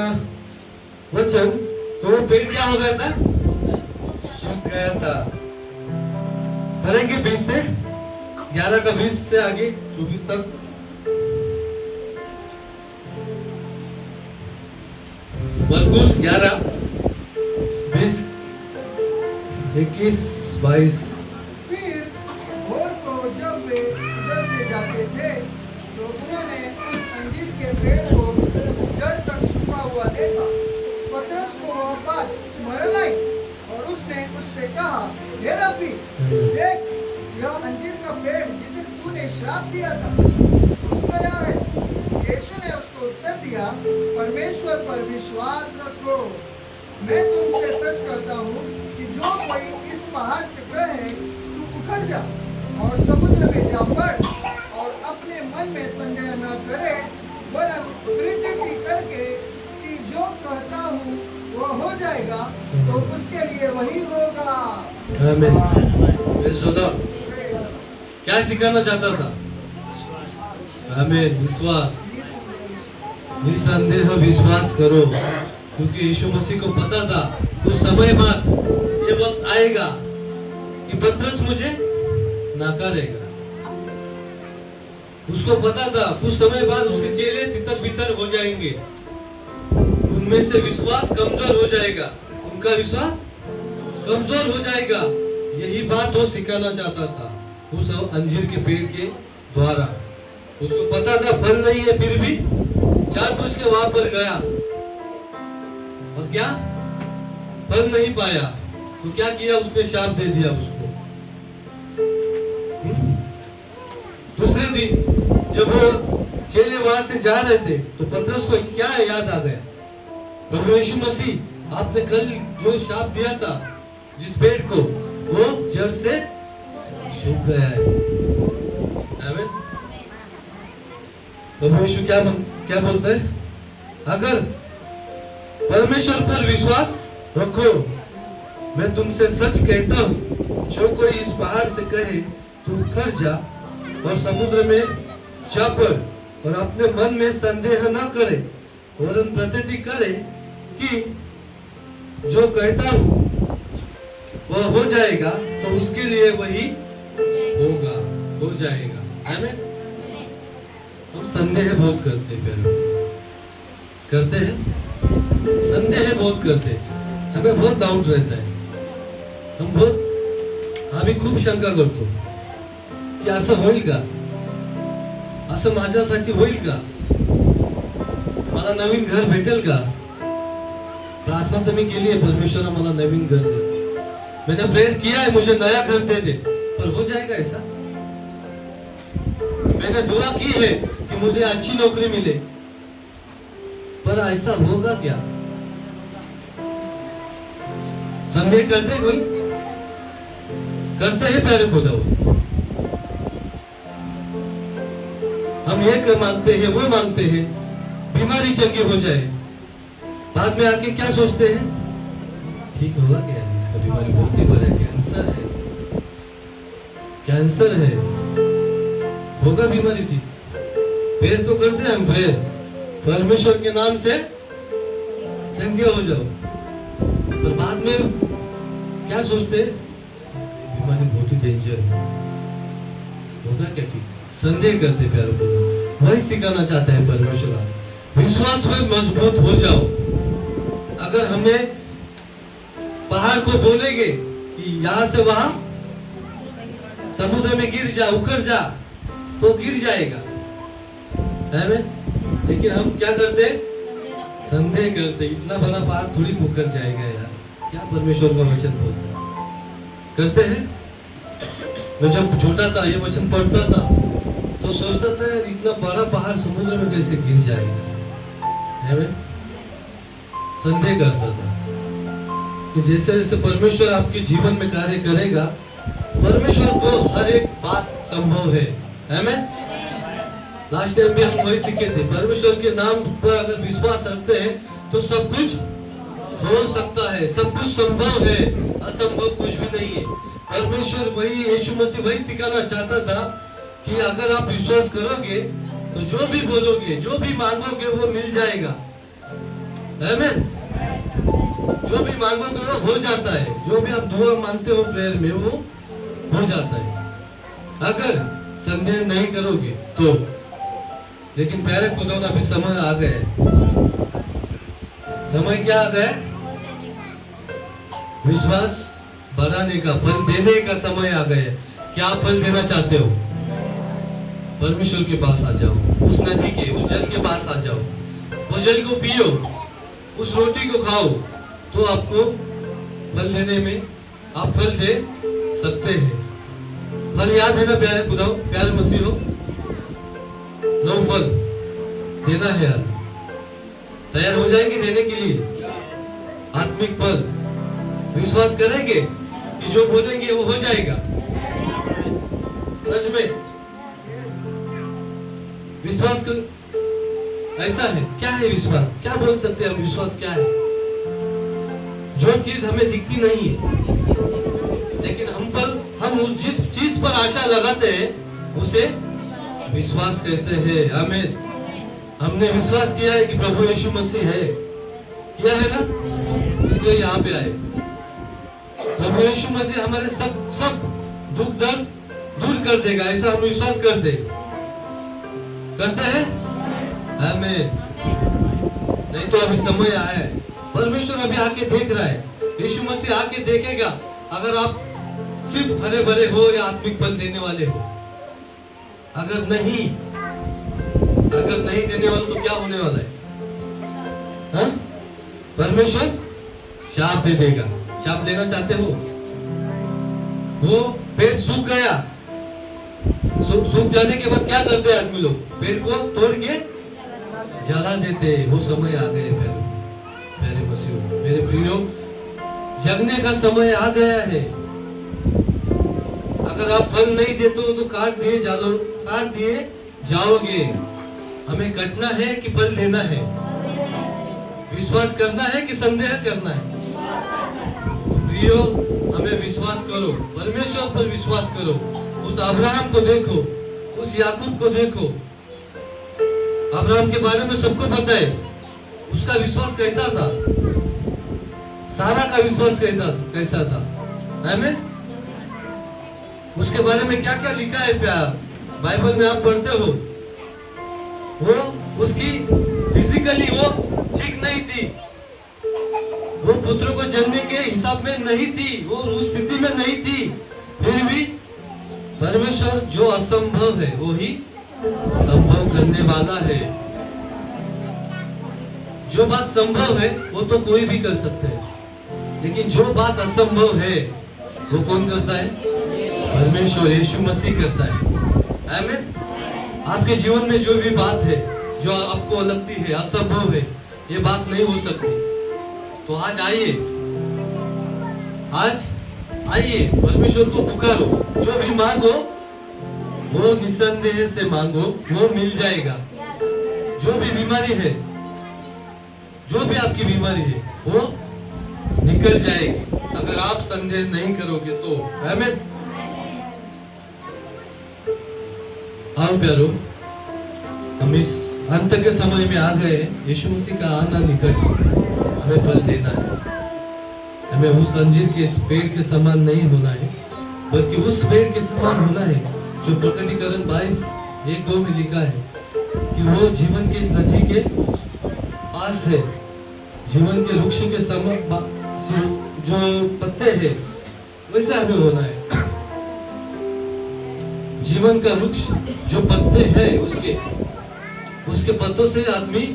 वचन, तो वो पेड़ क्या हो गया था? सूख गया था। पढ़ेंगे 20 से 11 का 20 से आगे 24 तक। मरकुस 11 20 21 22। फिर भोर को जब वे उधर से जाते थे तो उन्होंने उस अंजीर के पेड़ को जड़ तक सूखा हुआ देखा। पतरस को वह बात स्मरण आई और उसने उससे कहा, हे रब्बी, देख, यह अंजीर का पेड़ जिसे तूने श्राप दिया था सूख गया है। यीशु ने उसको उत्तर दिया, परमेश्वर पर विश्वास रखो। मैं तुमसे सच कहता हूँ कि जो कोई इस पहाड़ से कहे तू उखड़ जा और समुद्र में जा पड़, और अपने मन में संदेह न करे, वरन प्रतिज्ञा करके कि जो कहता हूँ वह हो जाएगा, तो उसके लिए वही होगा। आमीन। सुनो, क्या सिखाना चाहता था? आमीन। विश्वास, निसंदेह विश्वास करो, क्योंकि यीशु मसीह को पता था कुछ समय बाद ये वक्त आएगा कि पतरस मुझे नकारेगा। उसको पता था कुछ समय बाद उसके चेले तितर बितर हो जाएंगे, उनमें से विश्वास कमजोर हो जाएगा, उनका विश्वास कमजोर हो जाएगा। यही बात वो सिखाना चाहता था उस अंजीर के पेड़ के द्वारा। उसको पता था फल नहीं है, फिर भी जानबूझ के वहां पर गया और क्या फल नहीं पाया तो क्या किया? उसने शाप दे दिया उसको। दूसरे दिन जब वो चेले वहां से जा रहे थे तो पतरस को क्या याद आ गया? प्रभु यीशु मसीह, आपने कल जो शाप दिया था जिस पेड़ को, वो जड़ से सूख गया है। आमीन। प्रभु यीशु क्या बोलते हैं? अगर परमेश्वर पर विश्वास रखो, मैं तुमसे सच कहता हूँ, जो कोई इस पहाड़ से कहे तू उखड़ जा और समुद्र में जा पड़, और अपने मन में संदेह न करे, वरन प्रतिज्ञा करे कि जो कहता हूँ वह हो जाएगा, तो उसके लिए वही होगा, हो जाएगा। आमीन। हम संदेह बहुत करते हैं, करते हैं, संदेह बहुत करते हैं, हमें बहुत डाउट रहता है, आम्ही खूप शंका करतो की असं होईल का, असं माझ्यासाठी होईल का, मला नवीन घर भेटेल का? प्रार्थना तो मैं केली है, परमेश्वर मला नवीन घर दे, मैंने प्रेयर किया है मुझे नया घर दे दे, पर हो जाएगा ऐसा? मैंने दुआ की है कि मुझे अच्छी नौकरी मिले, पर ऐसा होगा क्या? संदेह करते कोई? करते हैं प्यारे खुदा? हम ये मांगते हैं, वो मांगते हैं, बीमारी चंगी हो जाए, बाद में आके क्या सोचते हैं? ठीक होगा क्या? इसका बीमारी बहुत ही बड़ा कैंसर है, कैंसर है, होगा बीमारी ठीक। प्रेयर तो करते हैं हम, प्रेयर परमेश्वर के नाम से चंगे हो जाओ, पर बाद में क्या सोचते हैं? बीमारी बहुत ही डेंजर है, होगा क्या ठीक? संदेह करते प्यारे खुदा। वही सिखाना चाहता है परमेश्वर। विश्वास में मजबूत हो जाओ। अगर हमें पहाड़ को बोलेंगे कि यहां से वहां समुद्र में गिर जा, उखड़ जा, तो गिर जाएगा, है में? लेकिन हम क्या करते? संदेह करते, इतना बड़ा पहाड़ थोड़ी उखड़ जाएगा यार, क्या परमेश्वर का वचन बोलता करते हैं। मैं जब छोटा था, ये वचन पढ़ता था, तो सोचता था यार इतना बड़ा पहाड़ समुद्र में कैसे गिर जाएगा, है में? संदेह करता था कि जैसे जैसे परमेश्वर आपके जीवन में कार्य करेगा, परमेश्वर को हर एक बात संभव है, आमीन। लास्ट टाइम भी हम वही सीखे थे, परमेश्वर के नाम पर अगर विश्वास रखते हैं तो सब कुछ हो सकता है, सब कुछ संभव है, असंभव कुछ भी नहीं है। परमेश्वर वही, यीशु मसीह वही सिखाना चाहता था कि अगर आप विश्वास करोगे तो जो भी बोलोगे, जो भी मांगोगे वो मिल जाएगा, आमीन। जो भी मांगोगे वो हो जाता है, जो भी आप दुआ मांगते हो प्रेयर में वो हो जाता है, अगर संदेह नहीं करोगे तो। लेकिन प्यारे खुदा, अभी समय आ गए, समय क्या आ गया? विश्वास बढ़ाने का, फल देने का समय आ गया। क्या आप फल देना चाहते हो? परमेश्वर के पास आ जाओ, उस नदी के, उस जल के पास आ जाओ, वो जल को पियो, उस रोटी को खाओ, तो आपको फल देने में आप फल दे सकते हैं। फल याद है ना प्यारे खुदा, प्यारे मसीह हो, 9 फल देना है यार। तैयार हो जाएंगे देने के लिए आत्मिक फल? विश्वास करेंगे कि जो बोलेंगे वो हो जाएगा? सच में विश्वास कर, ऐसा है? क्या है विश्वास? क्या बोल सकते हैं हम? विश्वास क्या है? जो चीज हमें दिखती नहीं है, लेकिन हम उस जिस चीज पर आशा लगाते हैं उसे विश्वास कहते हैं, आमीन। हमने विश्वास किया है कि प्रभु यीशु मसीह है, किया है ना, इसलिए यहाँ पे आए। प्रभु यीशु मसीह हमारे सब दुख दर्द दूर कर देगा, ऐसा हम विश्वास करते हैं, आमीन। नहीं तो अभी समय आया है, परमेश्वर अभी आके देख रहा है, यीशु मसीह आके देखेगा। अगर आप सिर्फ हरे भरे हो या आत्मिक फल देने वाले हो, अगर नहीं देने वाले तो क्या होने वाला है? हाँ? परमेश्वर शाप दे देगा। शाप लेना चाहते हो? वो पेड़ सूख गया, सूख जाने के बाद क्या करते हैं आदमी लोग? पेड़ को तोड़ के जला देते। वो समय आ गए मेरे मसीह, मेरे प्रियो, जगने का समय आ गया है। अगर आप फल नहीं देते हो तो काट दिए जाओगे। हमें कटना है कि फल देना है? विश्वास करना है कि संदेह करना है? प्रियो, हमें विश्वास करो, परमेश्वर पर विश्वास करो। उस अब्राहम को देखो, उस याकूब को देखो। अब्राहम के बारे में सबको पता है, उसका विश्वास कैसा था। सारा का विश्वास कैसा था, आमीन। उसके बारे में क्या क्या लिखा है प्यार बाइबल में आप पढ़ते हो। वो उसकी फिजिकली वो ठीक नहीं थी, वो पुत्र को जन्मने के हिसाब में नहीं थी, वो उस स्थिति में नहीं थी। फिर भी परमेश्वर जो असंभव है वो ही संभव करने वाला है। जो बात संभव है वो तो कोई भी कर सकते हैं, लेकिन जो बात असंभव है वो कौन करता है? परमेश्वर यीशु मसीह करता है, आमीन। आपके जीवन में जो भी बात है जो आपको लगती है असंभव है, ये बात नहीं हो सकती। तो आज आइए, आज आइए, परमेश्वर को पुकारो, जो भी मांगो वो निसंदेह से मांगो, वो मिल जाएगा। जो भी बीमारी है, जो भी आपकी बीमारी है, वो निकल जाएगी अगर आप संदेह नहीं करोगे तो। आमीन। आओ प्यारो, हम इस अंत के समय में आ गए। यीशु मसीह का आना निकट, हमें फल देना है। हमें उस अंजीर के पेड़ के समान नहीं होना है, बल्कि उस पेड़ के समान होना है जो प्रकटीकरण 22:1-2 में लिखा है कि वो जीवन के नदी के पास है। जीवन के वृक्ष के समान जो पत्ते हैं वैसा हमें होना है। जीवन का वृक्ष जो पत्ते हैं उसके पत्तों से आदमी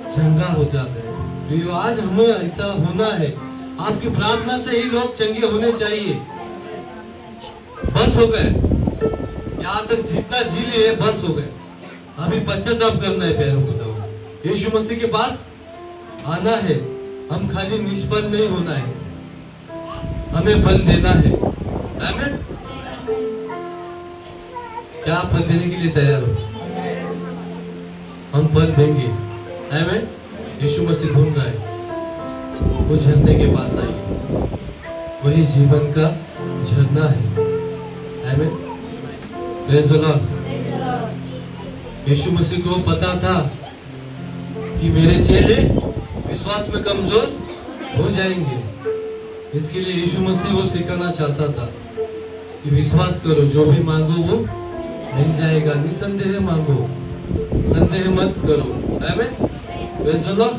चंगा हो जाता है। तो आज हमें ऐसा होना है। आपकी प्रार्थना से ही लोग चंगे होने चाहिए। बस हो गए, यहाँ तक जितना जी लिए बस हो गए। अभी पश्चाताप करना है प्यारों को। यीशु मसीह के पास आना है। हम खाली निष्फल नहीं होना है, हमें फल देना है। आमीन। क्या आप फल देने के लिए तैयार हो? हम फल देंगे। आमीन। यीशु मसीह ढूंढ रहा है, वो झरने के पास आइए, वही जीवन का झरना है। आमीन। Praise the lord. Yishu Masih को पता था कि मेरे चेले विश्वास में कमजोर हो जाएंगे। इसके लिए यीशु मसीह वो सिखाना चाहता था कि विश्वास करो, जो भी मांगो वो मिल जाएगा। निसंदेह मांगो, संदेह मत करो। आमीन। Praise the Lord.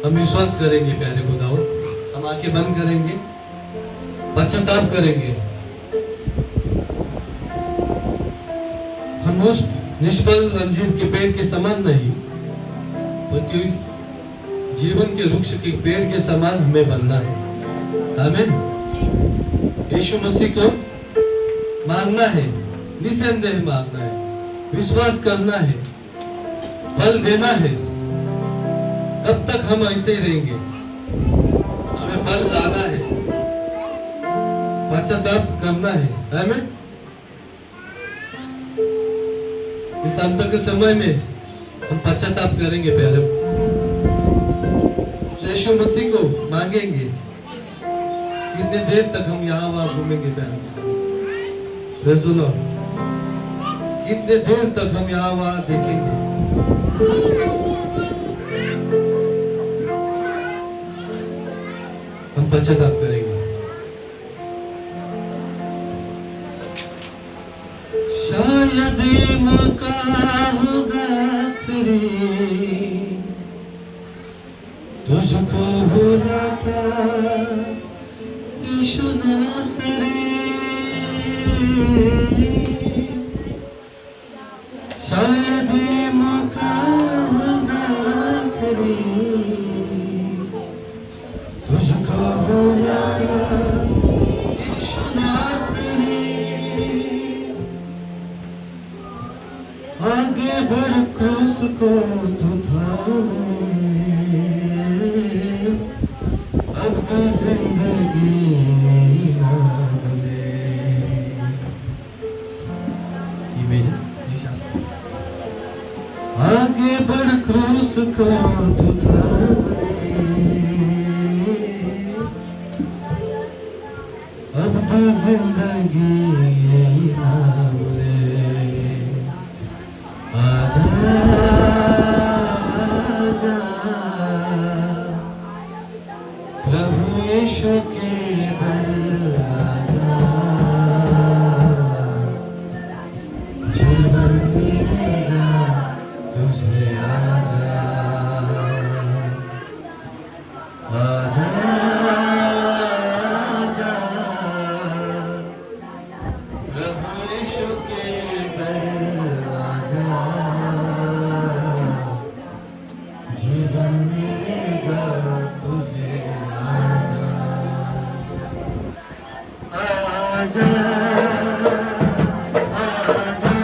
हम विश्वास करेंगे प्यारे खुदाओं, हम आंखें बंद करेंगे, पश्चाताप करेंगे। हम उस निष्फल अंजीर के पेड़ के समान नहीं, बल्कि जीवन के वृक्ष के पेड़ के समान हमें बनना है। आमीन। यीशु मसीह को मांगना है, निसंदेह मांगना है, विश्वास करना है, फल देना है। कब तक हम ऐसे ही रहेंगे? हमें फल लाना है, पश्चाताप करना है। आमीन। इस अंत के समय में हम पश्चाताप करेंगे प्यारे, यीशु मसीह को मांगेंगे। कितने देर तक हम यहाँ वहां घूमेंगे प्यारे? Praise the Lord. कितने देर तक हम यहाँ वहां देखेंगे? हम पश्चाताप करेंगे। शायद मौका होगा फिर तुझको भूला था यीशु नासरी। शायद मौका होगा फिर तुझको भूला था यीशु नासरी। आगे बढ़ क्रूस को तू थामे, अब तो जिंदगी ना बने। आगे बढ़ क्रूस को तू थामे, अब तो जिंदगी ना बने। आजा आजा प्रभु यीशु के दर आजा, जीवन मिलेगा तुझे। आजा आजा आजा प्रभु यीशु के दर आजा, जीवन मिलेगा तुझे। आजा आजा आजा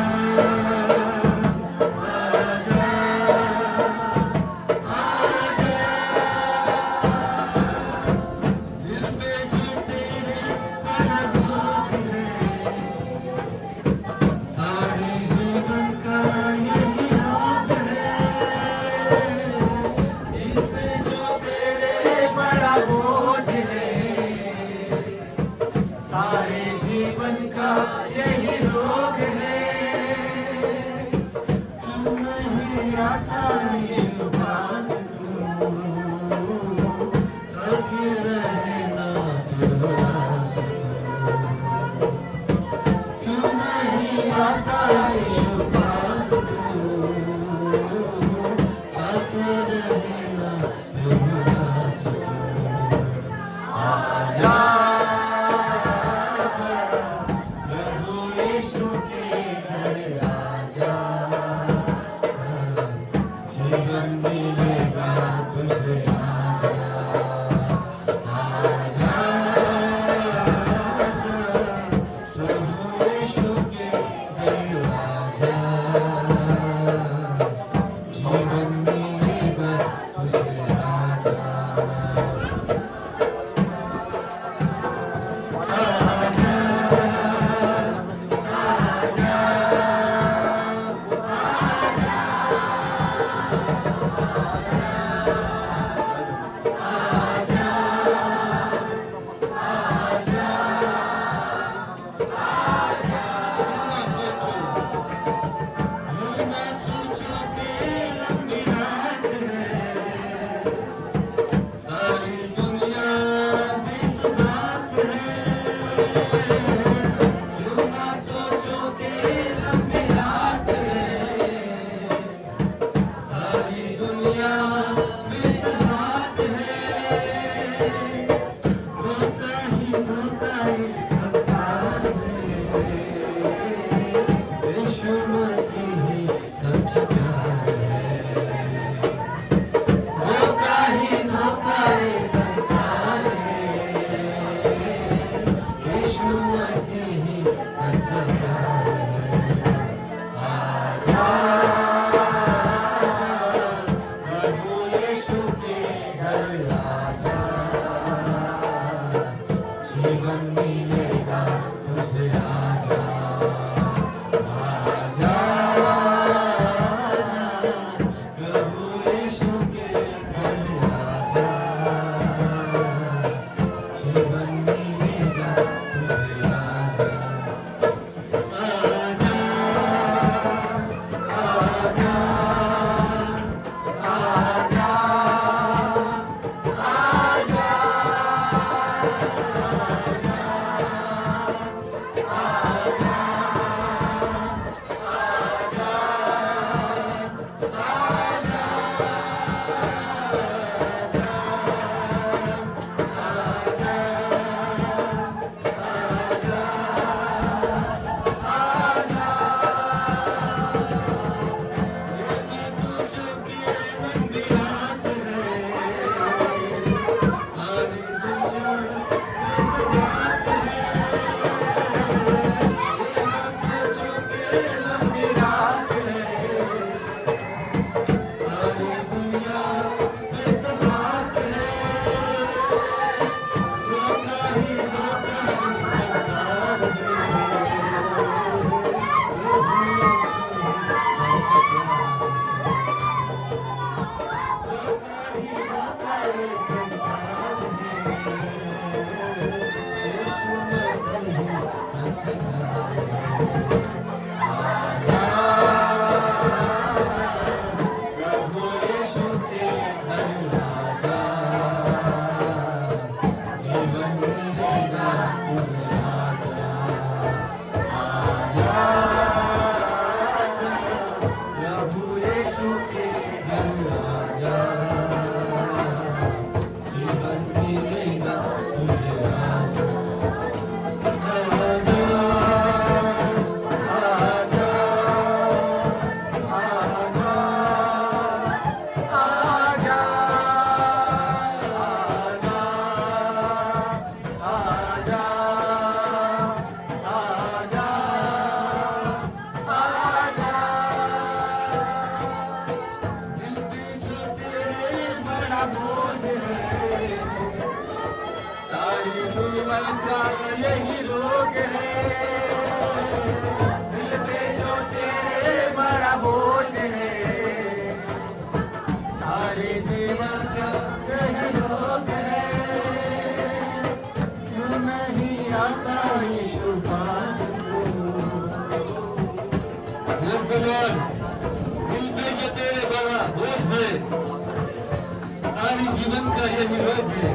सारी जीवन का ये विरोध है।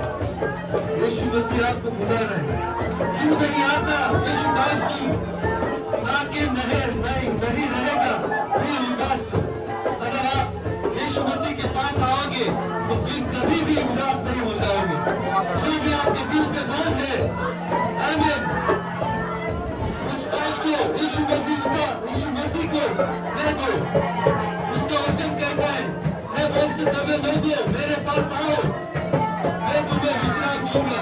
यीशु मसीह आपको बुला रहे हैं। क्यों नहीं आता? यीशु दास की आके नहर नहीं मेरे को उसका वचन कहता है, मैं वैसे दबे लोगों मेरे पास आओ, मैं तुम्हें विश्राम दूंगा।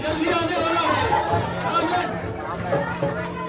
जल्दी आने वाला है। आमीन।